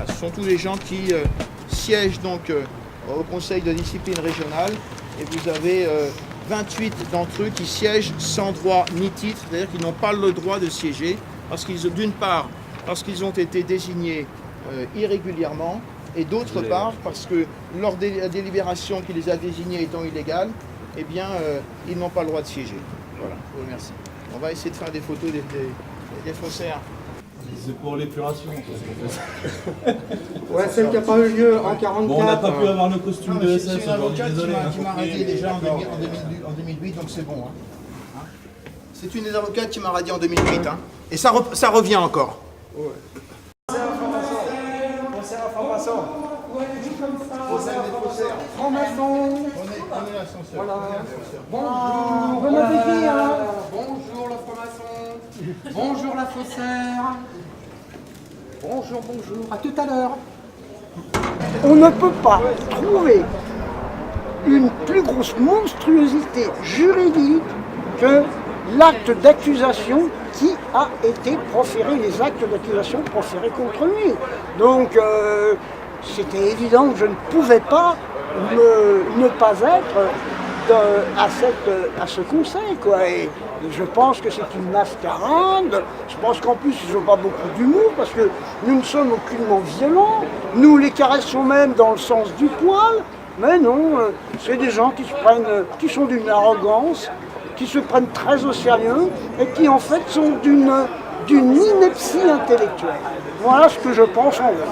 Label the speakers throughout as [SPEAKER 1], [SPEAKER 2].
[SPEAKER 1] Ce sont tous les gens qui siègent donc au conseil de discipline régionale et vous avez 28 d'entre eux qui siègent sans droit ni titre, c'est-à-dire qu'ils n'ont pas le droit de siéger parce qu'ils, d'une part, parce qu'ils ont été désignés irrégulièrement et d'autre part parce que lors de la délibération qui les a désignés étant illégale, eh bien, ils n'ont pas le droit de siéger. Voilà, je vous remercie. On va essayer de faire des photos des faussaires.
[SPEAKER 2] C'est pour l'épuration.
[SPEAKER 3] Ouais, celle qui n'a pas eu lieu en 44.
[SPEAKER 2] Bon, on n'a pas pu avoir le costume de SS.
[SPEAKER 1] C'est un avocat qui m'a radié déjà en 2008, donc c'est bon. Hein. C'est une des avocates qui m'a radié en 2008. Hein. Et ça revient encore.
[SPEAKER 3] Ouais. Franc-maçon. Voilà. Bonjour. Bon appétit, hein. Bonjour le franc-maçon. Bonjour la faussaire. Bonjour, bonjour. À tout à l'heure. On ne peut pas trouver une plus grosse monstruosité juridique que l'acte d'accusation qui a été proféré, les actes d'accusation proférés contre lui. Donc, c'était évident que je ne pouvais pas ne pas être à ce conseil, quoi. Et je pense que c'est une mascarade. Je pense qu'en plus, ils n'ont pas beaucoup d'humour parce que nous ne sommes aucunement violents. Nous les caressons même dans le sens du poil. Mais non, c'est des gens qui sont d'une arrogance, qui se prennent très au sérieux et qui en fait sont d'une ineptie intellectuelle. Voilà ce que je pense en vrai.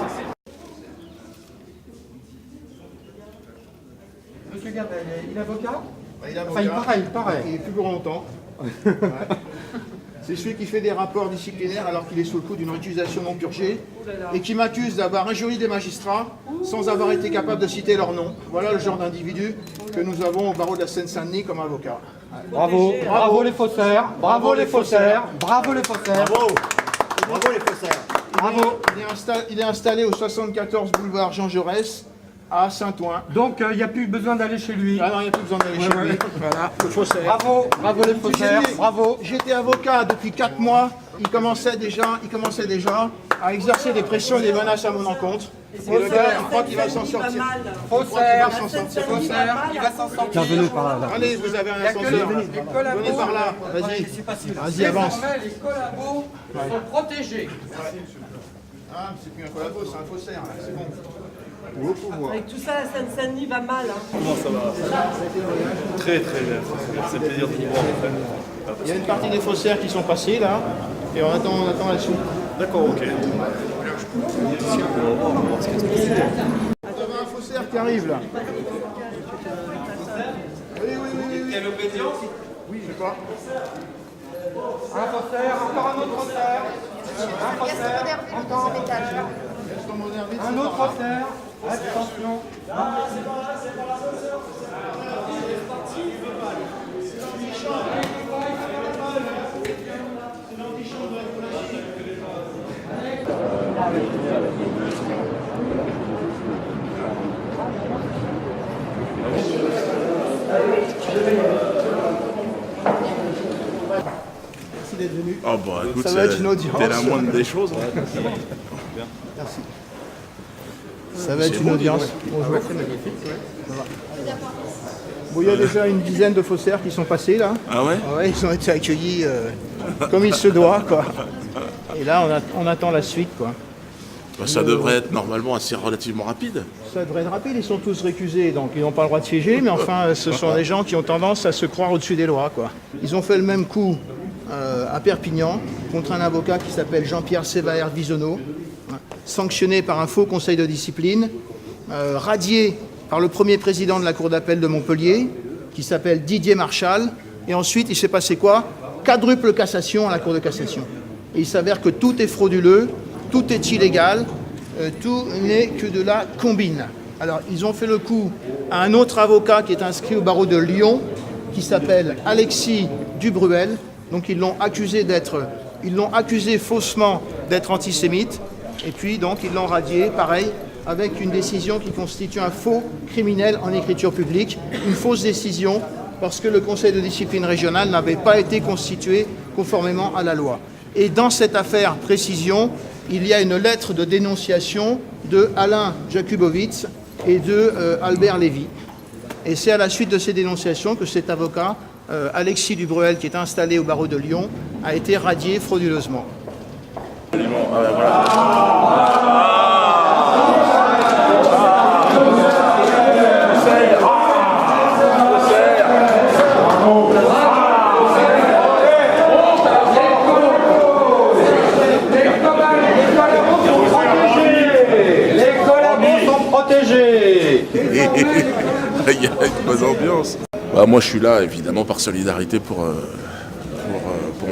[SPEAKER 3] Monsieur Gardel, il est avocat?
[SPEAKER 1] Il est avocat.
[SPEAKER 3] Enfin, il paraît.
[SPEAKER 1] Il est plus pour longtemps. Ouais. C'est celui qui fait des rapports disciplinaires alors qu'il est sous le coup d'une récusation non purgée et qui m'accuse d'avoir injurié des magistrats sans avoir été capable de citer leur nom. Voilà le genre d'individu que nous avons au barreau de la Seine-Saint-Denis comme avocat.
[SPEAKER 3] Bravo, bravo les faussaires, bravo les faussaires, bravo les faussaires.
[SPEAKER 1] Bravo, bravo les faussaires.
[SPEAKER 3] Bravo.
[SPEAKER 1] Il est installé au 74 boulevard Jean Jaurès à Saint-Ouen.
[SPEAKER 3] Donc il n'y a plus besoin d'aller chez lui.
[SPEAKER 1] Ah non, il n'y a plus besoin d'aller chez lui. Voilà, le faussaire.
[SPEAKER 3] Bravo, bravo les faussaires, bravo.
[SPEAKER 1] J'étais avocat depuis 4 mois. Il commençait déjà à exercer des pressions et des menaces à mon encontre. Et le gars, je crois qu'il va s'en sortir.
[SPEAKER 3] Faussaire,
[SPEAKER 1] Faussaire,
[SPEAKER 3] il va s'en sortir.
[SPEAKER 4] Bienvenue par là.
[SPEAKER 1] Allez, vous avez un ascenseur. Venez par là. Vas-y, avance.
[SPEAKER 3] Les collabos sont protégés.
[SPEAKER 1] Ah, c'est plus un collabo, c'est un faussaire. C'est bon. Au pouvoir.
[SPEAKER 5] Avec tout ça, la Seine-Saint-Denis va mal. Hein.
[SPEAKER 2] Comment ça va? Très très bien. C'est plaisir de vous voir en fait.
[SPEAKER 1] Il y a une partie des faussaires qui sont passés là, et on attend la suite.
[SPEAKER 2] D'accord, ok.
[SPEAKER 1] On va voir ce qui se passe. Il y avait un faussaire qui arrive là. Oui.
[SPEAKER 3] Quelle obédience?
[SPEAKER 1] Oui, je sais pas.
[SPEAKER 3] Un faussaire, encore un autre faussaire. Un faussaire, encore un faussaire. Un autre faussaire. Attention.
[SPEAKER 1] Merci d'être venu.
[SPEAKER 6] Oh bah écoute,
[SPEAKER 1] Ça va être une audience.
[SPEAKER 6] c'était la moindre des choses. Hein.
[SPEAKER 1] Merci. Ça va être une audience. Bonjour. Bon, il y a déjà une dizaine de faussaires qui sont passés là.
[SPEAKER 6] Ah ouais?
[SPEAKER 1] Ouais, ils ont été accueillis comme il se doit, quoi. Et là, on attend la suite, quoi.
[SPEAKER 6] Bah, ça devrait être normalement assez relativement rapide.
[SPEAKER 1] Ça devrait être rapide, ils sont tous récusés, donc ils n'ont pas le droit de siéger, mais enfin, ce sont des gens qui ont tendance à se croire au-dessus des lois, quoi. Ils ont fait le même coup à Perpignan contre un avocat qui s'appelle Jean-Pierre Sévaère Bisonneau, sanctionné par un faux conseil de discipline, radié par le premier président de la Cour d'appel de Montpellier, qui s'appelle Didier Marchal, et ensuite, il s'est passé quoi? Quadruple cassation à la Cour de cassation. Et il s'avère que tout est frauduleux, tout est illégal, tout n'est que de la combine. Alors, ils ont fait le coup à un autre avocat qui est inscrit au barreau de Lyon, qui s'appelle Alexis Dubruel. Donc, ils l'ont accusé faussement d'être antisémite. Et puis, donc, ils l'ont radié, pareil, avec une décision qui constitue un faux criminel en écriture publique, une fausse décision, parce que le conseil de discipline régional n'avait pas été constitué conformément à la loi. Et dans cette affaire précision, il y a une lettre de dénonciation de Alain Jakubowicz et de Albert Lévy. Et c'est à la suite de ces dénonciations que cet avocat, Alexis Dubruel, qui est installé au barreau de Lyon, a été radié frauduleusement.
[SPEAKER 6] Il y a une bonne ambiance. Bah, moi je suis là évidemment par solidarité pour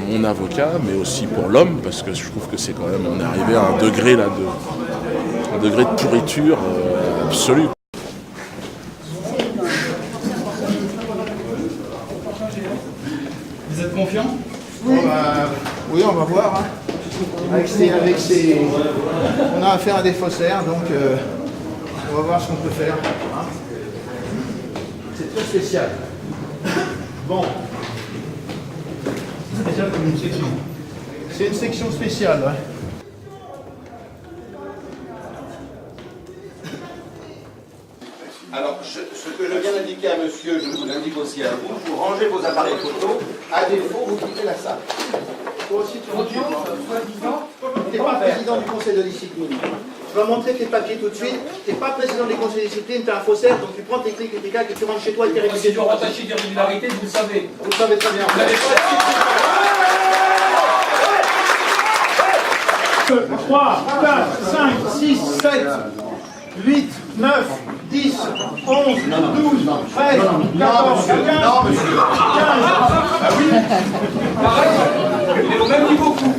[SPEAKER 6] mon avocat, mais aussi pour l'homme, parce que je trouve que c'est quand même, on est arrivé à un degré là de pourriture absolue.
[SPEAKER 1] Vous êtes confiant? Oui, on va voir. Hein. On a affaire à des faussaires, donc on va voir ce qu'on peut faire. Hein. C'est très spécial. Bon. Spécial comme une section. C'est une section spéciale, ouais.
[SPEAKER 4] Alors, ce que je viens d'indiquer à monsieur, je vous l'indique aussi à vous, vous rangez vos appareils photo, à défaut, vous quittez la salle.
[SPEAKER 1] Toi aussi, tu n'es pas président du conseil de discipline. Tu vas montrer tes papiers tout de suite. Tu n'es pas président du conseil de discipline, tu es un faussaire, donc tu prends tes clics et tes claques et tu rentres chez toi et tu es révisé.
[SPEAKER 3] Procédure rattachée d'irrégularité, vous le savez.
[SPEAKER 1] Vous le savez très bien.
[SPEAKER 3] Vous n'avez pas
[SPEAKER 1] 3, 4, 5, 6, 7, 8, 9, 10, 11, 12, 13, 14, 15, 15.
[SPEAKER 3] Ah oui. Pareil, mais au même niveau que vous.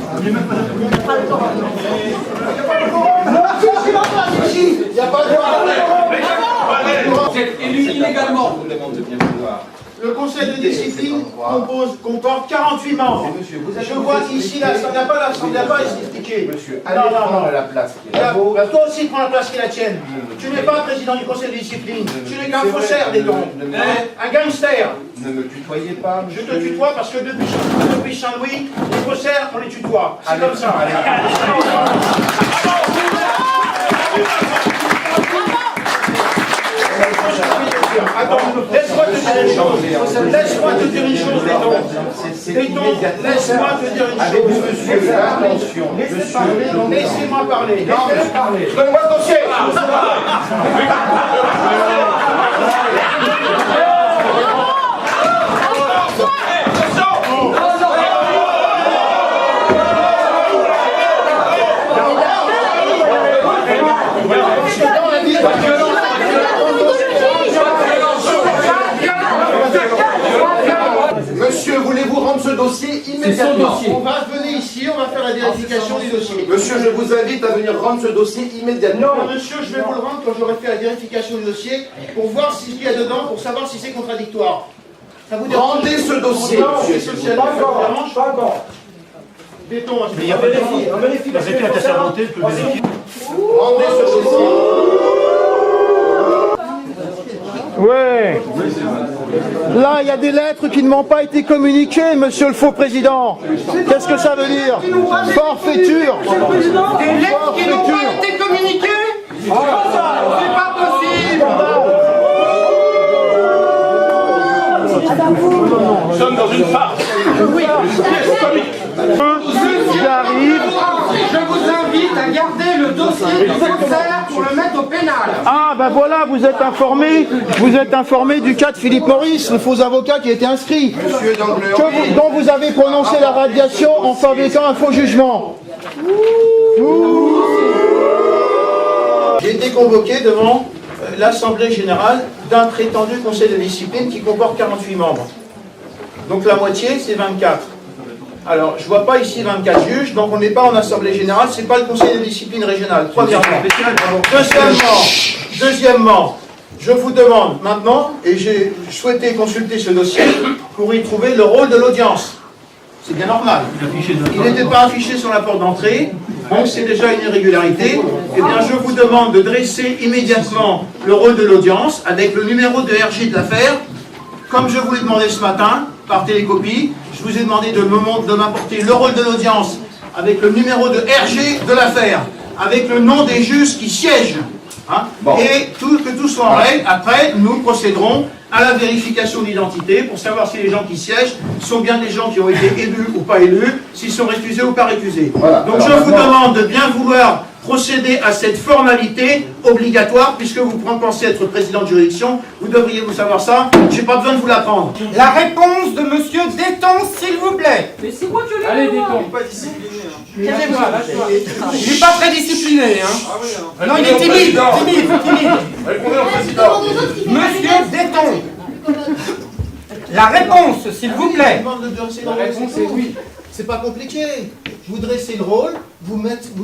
[SPEAKER 1] Il n'y a pas de
[SPEAKER 3] Vous êtes élu illégalement.
[SPEAKER 4] Je vous demande de bien vouloir.
[SPEAKER 1] Le conseil de discipline comporte 48 membres. Je vois qu'ici, ça n'a pas expliqué.
[SPEAKER 4] Monsieur, allez prendre la place qui est là.
[SPEAKER 1] Toi aussi, prends la place qui est la tienne. Tu n'es pas président du conseil de discipline. Tu n'es qu'un faussaire des dons. Un gangster.
[SPEAKER 4] Ne me tutoyez pas,
[SPEAKER 1] Je
[SPEAKER 4] monsieur.
[SPEAKER 1] te tutoie parce que depuis Saint-Louis, les faussaires, on les tutoie. C'est comme ça. Attends, laisse-moi te dire une chose. Laisse-moi te dire une chose, Béton. Laisse-moi te dire une chose.
[SPEAKER 4] Monsieur, attention.
[SPEAKER 1] Laissez-moi parler.
[SPEAKER 4] Donne-moi le dossier. Monsieur, voulez-vous rendre ce dossier immédiatement?
[SPEAKER 1] On va venir ici, on va faire la vérification du dossier.
[SPEAKER 4] Monsieur, je vous invite à venir rendre ce dossier immédiatement.
[SPEAKER 1] Non, monsieur, je vais vous le rendre quand j'aurai fait la vérification du dossier pour voir ce qu'il y a dedans, pour savoir si c'est contradictoire. Ça vous dérange?
[SPEAKER 4] Rendez ce dossier,
[SPEAKER 1] Non,
[SPEAKER 4] monsieur.
[SPEAKER 1] c'est social, ça vous dérange? Pas encore. Béton, mais il y a pas de vérifie parce que la sermenté peut vérifier.
[SPEAKER 4] Rendez ce dossier.
[SPEAKER 1] Ouais. Là, il y a des lettres qui ne m'ont pas été communiquées, monsieur le faux président. Qu'est-ce que ça veut dire? Forfaiture.
[SPEAKER 3] Des lettres qui n'ont pas été communiquées. C'est pas possible.
[SPEAKER 2] Nous sommes dans une farce.
[SPEAKER 3] Oui.
[SPEAKER 1] J'arrive.
[SPEAKER 3] Je vous invite à garder le dossier de faussaire pour le mettre au pénal.
[SPEAKER 1] Ah, ben voilà, vous êtes informé du cas de Philippe Maurice, le faux avocat qui a été inscrit,
[SPEAKER 4] Monsieur Dangler.
[SPEAKER 1] dont vous avez prononcé la radiation en fabriquant un faux jugement. J'ai été convoqué devant l'Assemblée Générale d'un prétendu conseil de discipline qui comporte 48 membres. Donc la moitié, c'est 24. Alors, je ne vois pas ici 24 juges, donc on n'est pas en Assemblée Générale, c'est pas le conseil de discipline régional, premièrement. Deuxièmement, je vous demande maintenant, et j'ai souhaité consulter ce dossier pour y trouver le rôle de l'audience. C'est bien normal. Il n'était pas affiché sur la porte d'entrée, donc c'est déjà une irrégularité. Eh bien, je vous demande de dresser immédiatement le rôle de l'audience avec le numéro de RG de l'affaire, comme je vous l'ai demandé ce matin, par télécopie. Je vous ai demandé de m'apporter le rôle de l'audience avec le numéro de RG de l'affaire, avec le nom des juges qui siègent. Hein, et que tout soit en règle. Après, nous procéderons à la vérification d'identité pour savoir si les gens qui siègent sont bien des gens qui ont été élus ou pas élus, s'ils sont récusés ou pas récusés. Voilà. Donc alors, je vous demande de bien vouloir procéder à cette formalité obligatoire, puisque vous pensez être président de juridiction, vous devriez vous savoir ça, j'ai pas besoin de vous l'apprendre.
[SPEAKER 3] La réponse de monsieur Déton, s'il vous plaît.
[SPEAKER 5] Mais c'est moi qui l'ai.
[SPEAKER 2] Allez, Déton. Pas discipliné.
[SPEAKER 3] Il n'est pas très discipliné, hein. Non, il est timide.
[SPEAKER 2] Répondez au président.
[SPEAKER 3] Monsieur Déton. La réponse, s'il vous plaît.
[SPEAKER 1] La réponse est oui. C'est pas compliqué. Vous dressez le rôle, vous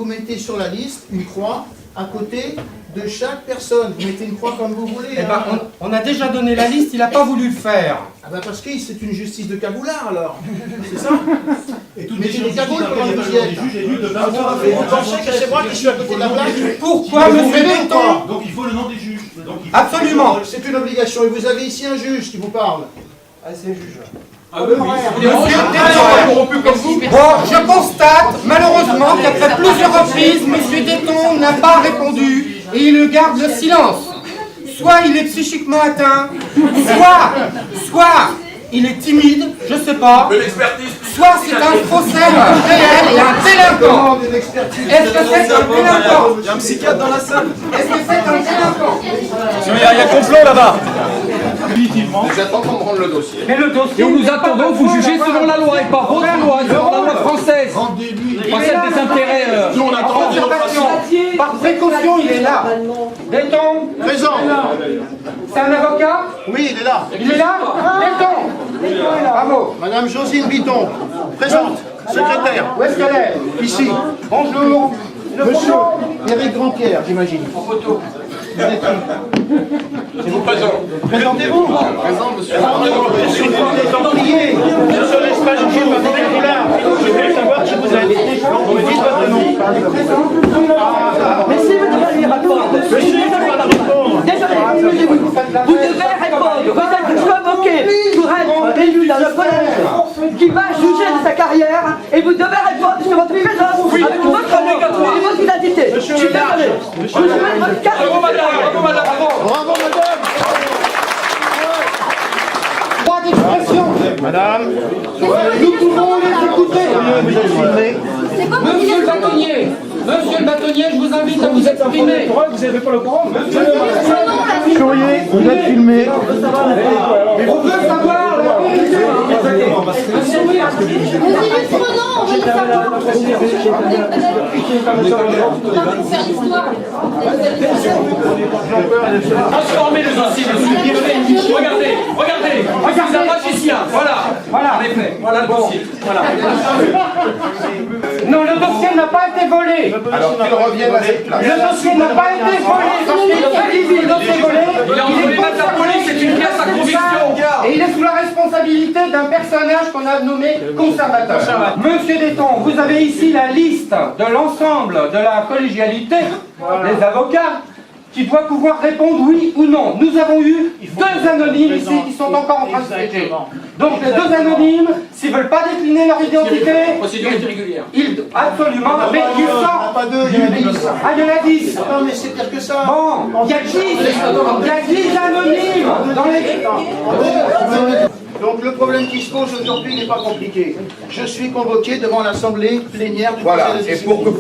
[SPEAKER 1] mettez sur la liste une croix à côté de chaque personne. Vous mettez une croix comme vous voulez.
[SPEAKER 3] Eh ben, on a déjà donné la liste, il n'a pas voulu le faire.
[SPEAKER 1] Ah ben parce que c'est une justice de cagoulard alors. C'est ça. Et toutes les cagoules pendant que vous y êtes. Vous pensez que c'est moi qui suis à côté de la plaque?
[SPEAKER 3] Pourquoi, monsieur Déton?
[SPEAKER 2] Donc il faut le nom des juges.
[SPEAKER 3] Absolument.
[SPEAKER 1] C'est une obligation. Et vous avez ici un juge qui vous parle.
[SPEAKER 2] Ah, c'est un juge.
[SPEAKER 3] Monsieur Déton. Bon, je constate malheureusement qu'après plusieurs reprises, monsieur Déton n'a pas répondu et il garde le silence. Soit il est psychiquement atteint, soit il est timide, je sais pas. Soit c'est un faussaire réel et un délinquant. Est-ce que c'est un délinquant?
[SPEAKER 2] Il y a un psychiatre dans la salle.
[SPEAKER 3] Est-ce que c'est un délinquant?
[SPEAKER 2] Il y a complot là-bas.
[SPEAKER 4] J'attends qu'on me rende le dossier.
[SPEAKER 3] Mais le dossier.
[SPEAKER 7] Et nous attendons, vous jugez selon la loi et pas votre loi, selon la loi française. Pas celle des intérêts.
[SPEAKER 2] Nous on attend.
[SPEAKER 3] Par précaution, il est là. Déton.
[SPEAKER 1] Présent.
[SPEAKER 3] C'est un avocat?
[SPEAKER 1] Oui, il est là.
[SPEAKER 3] Il est là? Déton. Bravo.
[SPEAKER 1] Madame Josine Bitton. Présente. Secrétaire.
[SPEAKER 3] Où est-ce qu'elle est?
[SPEAKER 1] Ici.
[SPEAKER 3] Bonjour.
[SPEAKER 1] Monsieur Éric Grandpierre, j'imagine.
[SPEAKER 3] En photo.
[SPEAKER 1] Vous êtes qui?
[SPEAKER 4] Je vous présente.
[SPEAKER 1] Présentez-vous.
[SPEAKER 4] Présent, monsieur.
[SPEAKER 1] Monsieur le Templier. Je ne se laisse pas juger par des cagoulards. Je voulais savoir qui vous êtes. Vous me dites votre nom.
[SPEAKER 5] Mais si vous devez répondre.
[SPEAKER 1] Monsieur, il ne faut pas répondre.
[SPEAKER 5] Désolé, vous devez répondre. Vous êtes convoqué pour être élu dans le collège qui va juger de sa carrière et vous devez répondre sur votre présence avec votre nom et votre identité. Je suis désolé. Vous jouez votre carte.
[SPEAKER 7] Bravo madame, bravo madame, bravo.
[SPEAKER 1] Bravo, madame.
[SPEAKER 3] Droit d'expression.
[SPEAKER 1] Madame.
[SPEAKER 3] Nous pouvons les écouter.
[SPEAKER 1] Vous êtes filmé.
[SPEAKER 3] Monsieur le bâtonnier, je vous invite à vous exprimer.
[SPEAKER 1] Vous avez pas le courant. Courrier, vous êtes filmé.
[SPEAKER 3] On veut savoir la vérité.
[SPEAKER 7] Transformez le dossier, monsieur. Regardez. C'est un magicien. Voilà. En effet. Voilà le dossier. Voilà.
[SPEAKER 3] Non, le dossier n'a pas été volé.
[SPEAKER 4] Alors qu'il revienne à cette place.
[SPEAKER 3] Le dossier n'a pas été volé. Parce qu'il est le dossier volé.
[SPEAKER 7] Il est entre les mains de la police, c'est une pièce à conviction.
[SPEAKER 3] Et il est sous la responsabilité d'un personnage qu'on a nommé conservateur. Monsieur Déton, vous avez ici la liste de l'ensemble de la collégialité des avocats qui doit pouvoir répondre oui ou non. Nous avons eu deux anonymes ici qui sont encore en train de siéger. Donc les deux anonymes, s'ils ne veulent pas décliner leur identité,
[SPEAKER 7] Procédure irrégulière.
[SPEAKER 3] absolument, mais ils sortent.
[SPEAKER 1] Pas deux, il y en a 10.
[SPEAKER 3] Ah, il y en a 10.
[SPEAKER 1] Non, mais c'est pire que ça.
[SPEAKER 3] Bon, il y a 10 anonymes dans les...
[SPEAKER 1] Donc le problème qui se pose aujourd'hui n'est pas compliqué. Je suis convoqué devant l'assemblée plénière du
[SPEAKER 4] Voilà,
[SPEAKER 1] Conseil des
[SPEAKER 4] et pour que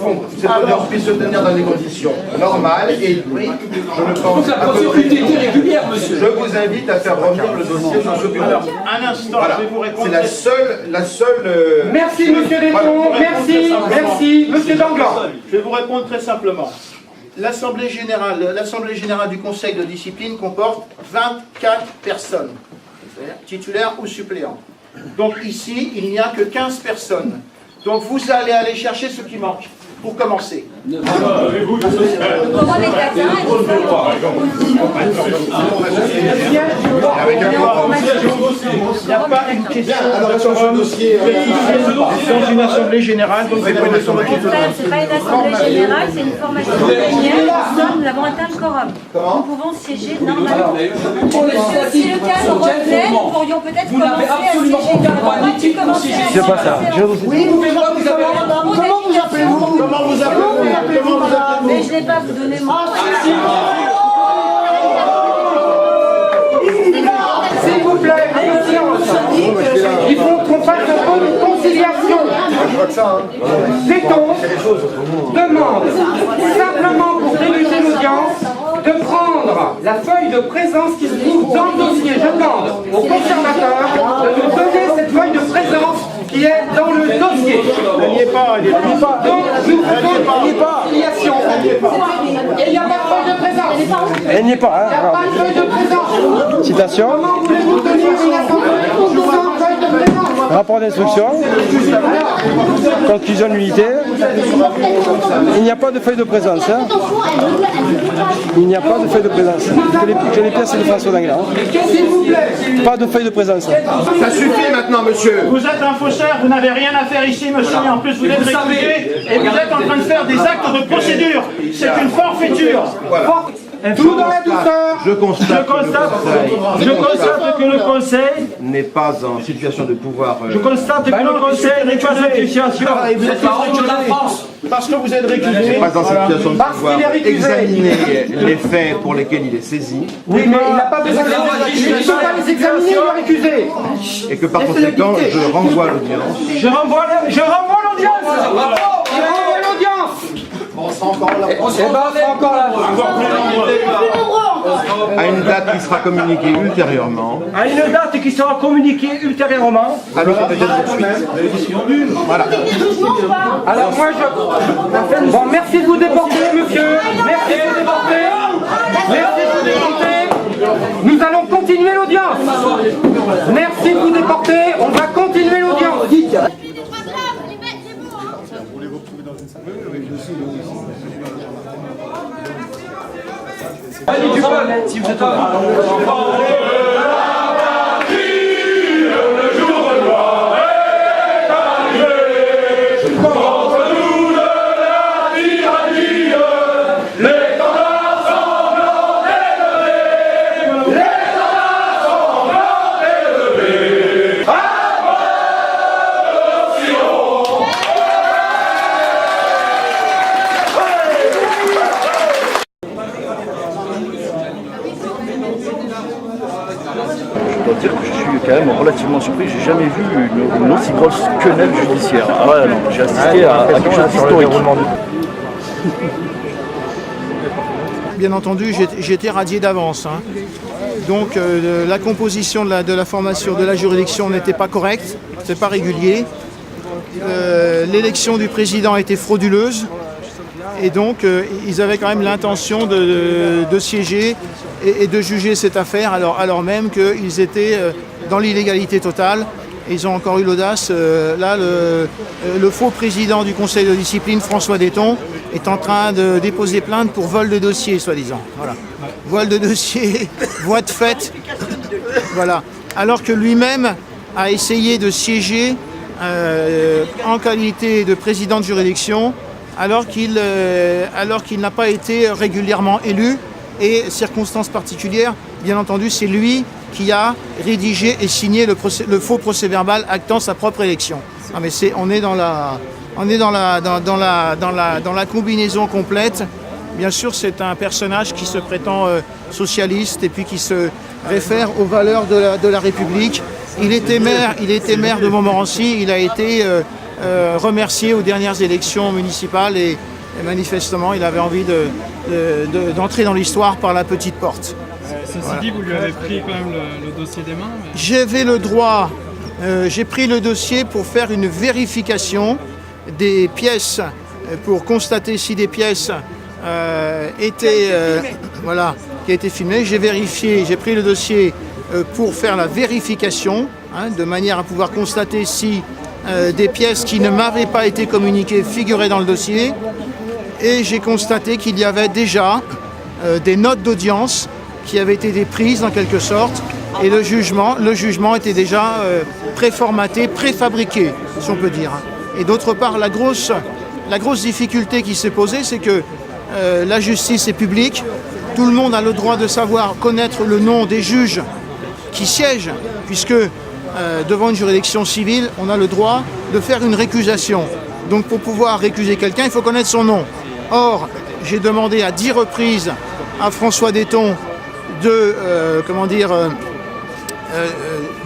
[SPEAKER 4] cette audience puisse se tenir dans des conditions normales et je le pense.
[SPEAKER 7] La procédure est irrégulière, monsieur.
[SPEAKER 4] Je vous invite à faire revenir le dossier sur ce bureau.
[SPEAKER 1] Un instant,
[SPEAKER 4] Voilà.
[SPEAKER 1] je vais vous répondre.
[SPEAKER 4] C'est la seule.
[SPEAKER 3] Merci, monsieur Déton, merci, monsieur Danglars.
[SPEAKER 1] Je vais vous répondre très simplement. L'Assemblée générale du Conseil de discipline comporte 24 personnes, titulaires ou suppléants. Donc ici, il n'y a que 15 personnes. Donc vous allez aller chercher ce qui manque, pour commencer. Il n'y a pas une question de dossier dans une assemblée générale, donc c'est pas une assemblée générale.
[SPEAKER 8] C'est pas une assemblée générale, c'est une formation plénière. Nous avons atteint le quorum. Nous pouvons siéger normalement. Si le cas revenait, nous pourrions peut-être commencer à siéger.
[SPEAKER 7] C'est pas ça.
[SPEAKER 8] Oui, vous pouvez je n'ai pas vous donner mon...
[SPEAKER 3] S'il vous plaît, il faut qu'on fasse un peu de conciliation. Béton demande simplement pour débuter l'audience de prendre la feuille de présence qui se trouve dans le dossier. Je demande au conservateur de nous donner cette feuille de présence qui est dans le dossier.
[SPEAKER 1] Elle n'y est pas, elle n'y est pas.
[SPEAKER 3] Donc, nous faisons une conciliation. Et il n'y a pas de feuille de présence.
[SPEAKER 9] Elle n'y est pas,
[SPEAKER 3] Il n'y a
[SPEAKER 9] hein.
[SPEAKER 3] pas de feuille de présence.
[SPEAKER 9] Citation.
[SPEAKER 3] Comment voulez-vous tenir une assemblée sans feuille de présence?
[SPEAKER 9] Rapport d'instruction. Conclusion de l'unité. Il n'y a pas de feuille de présence. Hein. Il n'y a pas de feuille de présence. Que les pièces de François Dangla.
[SPEAKER 3] S'il vous plaît.
[SPEAKER 9] Pas de feuille de présence.
[SPEAKER 4] Ça suffit maintenant, monsieur.
[SPEAKER 1] Vous êtes un faussaire, vous n'avez rien à faire ici, monsieur, et en plus vous êtes récusé, et vous êtes en train de faire des actes de procédure. C'est une forfaiture.
[SPEAKER 3] Tout dans la douceur.
[SPEAKER 10] Je constate
[SPEAKER 9] que le Conseil
[SPEAKER 10] n'est pas en situation de pouvoir.
[SPEAKER 9] Je constate que le Conseil n'est pas en situation.
[SPEAKER 1] Et vous êtes parce que vous êtes récusé.
[SPEAKER 10] Pas en situation de
[SPEAKER 3] Parce
[SPEAKER 10] pouvoir
[SPEAKER 3] qu'il est récusé.
[SPEAKER 10] examiner les faits pour lesquels il est saisi
[SPEAKER 3] Oui, mais il n'a pas besoin de il ne peut pas les examiner, il est récusé.
[SPEAKER 10] et que par conséquent je renvoie l'audience
[SPEAKER 9] Je renvoie l'audience.
[SPEAKER 3] Il renvoie l'audience.
[SPEAKER 10] à une date qui sera communiquée ultérieurement
[SPEAKER 9] À une date qui sera communiquée ultérieurement.
[SPEAKER 10] à l'autorité de suite. Voilà.
[SPEAKER 3] Alors moi je... Bon, merci de vous déporter, monsieur. Merci de vous déporter. Merci de vous déporter. Nous allons continuer l'audience. Merci de vous déporter. On va continuer l'audience.
[SPEAKER 7] Si vous êtes
[SPEAKER 2] Je dois dire que je suis quand même relativement surpris. J'ai jamais vu une aussi grosse quenelle judiciaire. Ah ouais, non, j'ai assisté à quelque chose d'historique.
[SPEAKER 1] Bien entendu, j'ai été radié d'avance. Hein. Donc la composition de la formation de la juridiction n'était pas correcte, c'est pas régulier. L'élection du président était frauduleuse. Et donc, ils avaient quand même l'intention de siéger et de juger cette affaire, alors même qu'ils étaient dans l'illégalité totale. Et ils ont encore eu l'audace. Là, le faux président du conseil de discipline, François Detton, est en train de déposer plainte pour vol de dossier, soi-disant. Voilà. Vol de dossier, voie de fait. Voilà. Alors que lui-même a essayé de siéger en qualité de président de juridiction, alors qu'il n'a pas été régulièrement élu, et circonstances particulières, bien entendu, c'est lui qui a rédigé et signé le faux procès-verbal actant sa propre élection. Ah, mais on est dans la combinaison complète. Bien sûr, c'est un personnage qui se prétend socialiste et puis qui se réfère aux valeurs de la République. Il était maire de Montmorency, il a été remercié aux dernières élections municipales et manifestement il avait envie d'entrer dans l'histoire par la petite porte.
[SPEAKER 11] Ceci dit, vous lui avez pris quand même le dossier des mains. Mais...
[SPEAKER 1] J'avais le droit, j'ai pris le dossier pour faire une vérification des pièces, pour constater si des pièces étaient, qui a été filmées. J'ai vérifié, j'ai pris le dossier pour faire la vérification, de manière à pouvoir constater si des pièces qui ne m'avaient pas été communiquées figuraient dans le dossier. Et j'ai constaté qu'il y avait déjà des notes d'audience qui avaient été prises en quelque sorte, et le jugement était déjà préformaté, préfabriqué, si on peut dire. Et d'autre part, la grosse difficulté qui s'est posée, c'est que la justice est publique, tout le monde a le droit de savoir, connaître le nom des juges qui siègent, puisque devant une juridiction civile, on a le droit de faire une récusation. Donc pour pouvoir récuser quelqu'un, il faut connaître son nom. Or, j'ai demandé à 10 reprises à François Detton de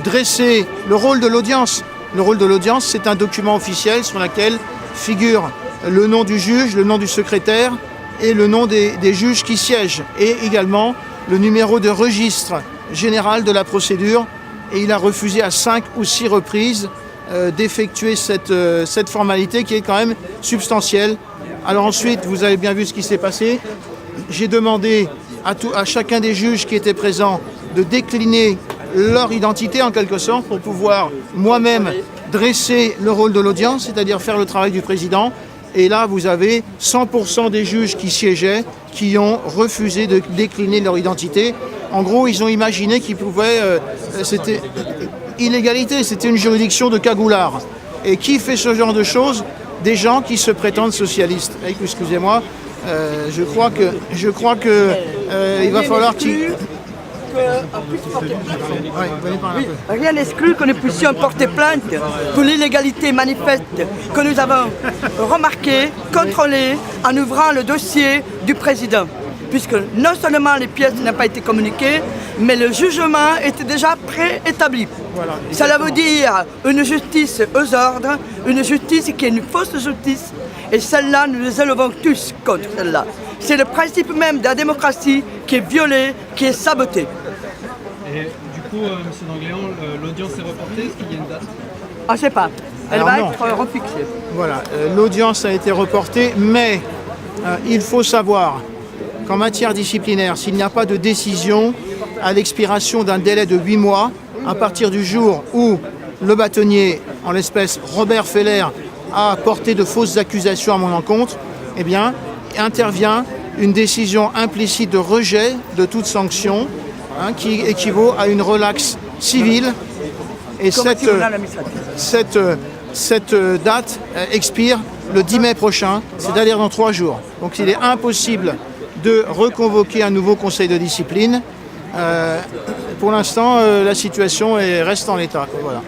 [SPEAKER 1] dresser le rôle de l'audience. Le rôle de l'audience, c'est un document officiel sur lequel figure le nom du juge, le nom du secrétaire et le nom des juges qui siègent, et également le numéro de registre général de la procédure. Et il a refusé à 5 ou 6 reprises d'effectuer cette formalité qui est quand même substantielle. Alors ensuite, vous avez bien vu ce qui s'est passé. J'ai demandé à chacun des juges qui étaient présents de décliner leur identité en quelque sorte pour pouvoir moi-même dresser le rôle de l'audience, c'est-à-dire faire le travail du président. Et là, vous avez 100% des juges qui siégeaient qui ont refusé de décliner leur identité. En gros, ils ont imaginé qu'ils pouvaient... c'était illégalité, c'était une juridiction de cagoulards. Et qui fait ce genre de choses? Des gens qui se prétendent socialistes. Excusez-moi, je crois que il va falloir qu'ils...
[SPEAKER 5] Rien n'exclut que nous puissions porter plainte pour l'illégalité manifeste que nous avons remarquée, contrôlée en ouvrant le dossier du président. Puisque non seulement les pièces n'ont pas été communiquées, mais le jugement était déjà préétabli. Voilà. Cela veut dire une justice aux ordres, une justice qui est une fausse justice, et celle-là, nous nous élevons tous contre celle-là. C'est le principe même de la démocratie qui est violé, qui est saboté.
[SPEAKER 11] Et du coup, M. D'Angléon, l'audience est reportée, est-ce qu'il y a une date?
[SPEAKER 5] Ah, je ne sais pas, elle
[SPEAKER 1] Alors
[SPEAKER 5] va
[SPEAKER 1] non.
[SPEAKER 5] être refixée.
[SPEAKER 1] Voilà, l'audience a été reportée, mais il faut savoir qu'en matière disciplinaire, s'il n'y a pas de décision à l'expiration d'un délai de 8 mois, à partir du jour où le bâtonnier, en l'espèce Robert Feller, a porté de fausses accusations à mon encontre, eh bien, intervient une décision implicite de rejet de toute sanction, qui équivaut à une relaxe civile. Et cette date expire le 10 mai prochain, c'est-à-dire dans 3 jours. Donc il est impossible de reconvoquer un nouveau conseil de discipline. Pour l'instant, la situation reste en l'état. Voilà.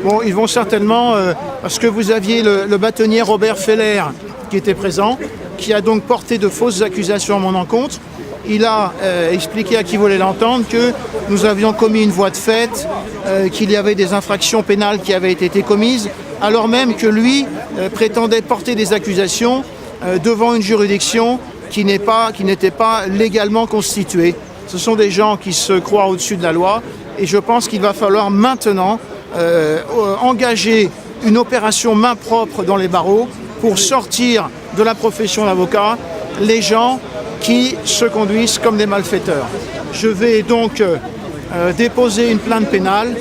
[SPEAKER 1] Bon, ils vont certainement, parce que vous aviez le bâtonnier Robert Feller qui était présent, qui a donc porté de fausses accusations à mon encontre. Il a expliqué à qui voulait l'entendre que nous avions commis une voie de fait, qu'il y avait des infractions pénales qui avaient été commises, alors même que lui prétendait porter des accusations devant une juridiction qui n'était pas légalement constituée. Ce sont des gens qui se croient au-dessus de la loi, et je pense qu'il va falloir maintenant engager une opération main propre dans les barreaux pour sortir de la profession d'avocat les gens qui se conduisent comme des malfaiteurs. Je vais donc déposer une plainte pénale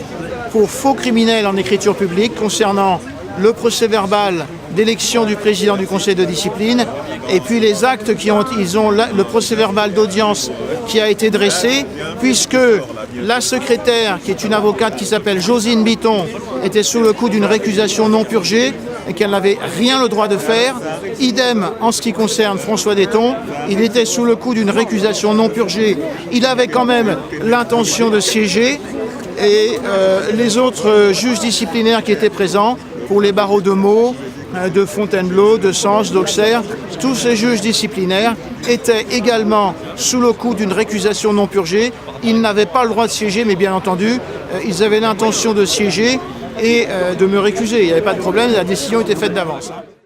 [SPEAKER 1] pour faux criminels en écriture publique concernant le procès-verbal d'élection du président du conseil de discipline et puis les actes le procès-verbal d'audience qui a été dressé, puisque la secrétaire, qui est une avocate qui s'appelle Josine Bitton, était sous le coup d'une récusation non purgée et qu'elle n'avait rien le droit de faire. Idem en ce qui concerne François Detton, il était sous le coup d'une récusation non purgée. Il avait quand même l'intention de siéger, et les autres juges disciplinaires qui étaient présents pour les barreaux de Meaux, de Fontainebleau, de Sens, d'Auxerre, tous ces juges disciplinaires étaient également sous le coup d'une récusation non purgée. Ils n'avaient pas le droit de siéger, mais bien entendu, ils avaient l'intention de siéger et de me récuser. Il n'y avait pas de problème, la décision était faite d'avance.